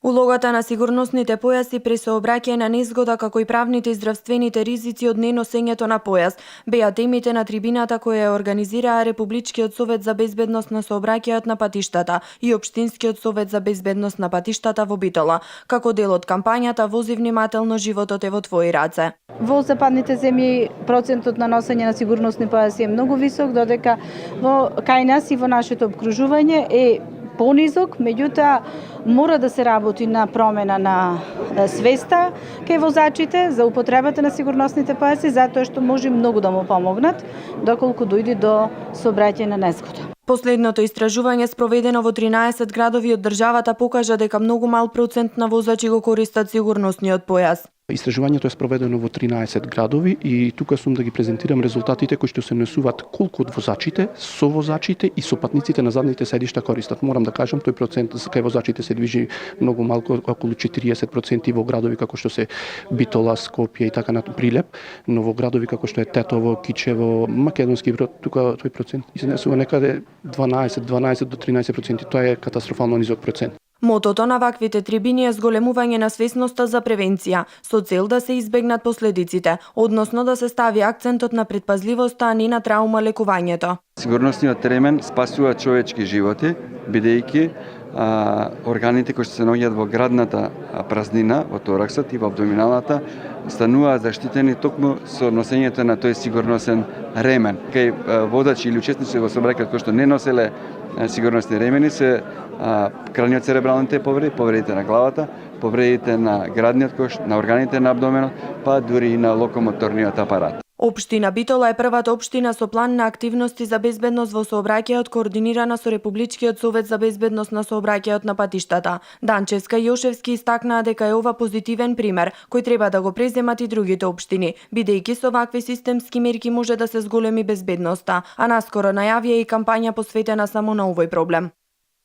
Улогата на сигурносните појаси при сообраќај на незгода, како и правните и здравствените ризици од неносењето на појас, беа темите на трибината која ја организираа Републичкиот совет за безбедност на сообраќајот на патиштата и Општинскиот совет за безбедност на патиштата во Битола. Како дел од кампањата "Вози внимателно, животот е во твои раце". Во западните земји процентот на носење на сигурносни појаси е многу висок, додека кај нас и во нашето обкружување е понизок, меѓутоа мора да се работи на промена на свеста кај возачите за употребата на сигурносните појаси, затоа што може многу да му помогнат доколку дојде до сообраќајна незгода. Последното истражување спроведено во 13 градови од државата покажа дека многу мал процент на возачи го користат сигурносниот појас. Истражувањето е спроведено во 13 градови и тука сум да ги презентирам резултатите кои што се однесуваат колку од возачите, совозачите и сопатниците на задните седишта користат. Морам да кажам, тој процент кај возачите се движи многу малку, околу 40% во градови како што се Битола, Скопје и така на Прилеп, но во градови како што е Тетово, Кичево, Македонски Брод, тука тој процент изнесува некаде 12 до 13%. Тоа е катастрофално низок процент. Мотото на ваквите трибини е зголемување на свесноста за превенција, со цел да се избегнат последиците, односно да се стави акцентот на предпазливоста, а не на траума лекувањето. Сигурносниот ремен спасува човечки животи, бидејќи органите кои што се наоѓаат во градната празнина, во тораксот и во абдоминалната, стануваат заштитени токму со носењето на тој сигурносен ремен. Кај водачи или учесници во сообраќајот кои што не носеле сигурносни ремени се краниоцеребралните повреди, повредите на главата, повредите на градниот кош, на органите на абдоменот, па дури и на локомоторниот апарат. Општина Битола е првата општина со план на активности за безбедност во сообраќајот координирана со Републичкиот совет за безбедност на сообраќајот на патиштата. Данчевска и Јошевски истакнаа дека е ова позитивен пример кој треба да го преземат и другите општини, бидејќи со вакви системски мерки може да се зголеми безбедноста, а наскоро најавија и кампања посветена само на овој проблем.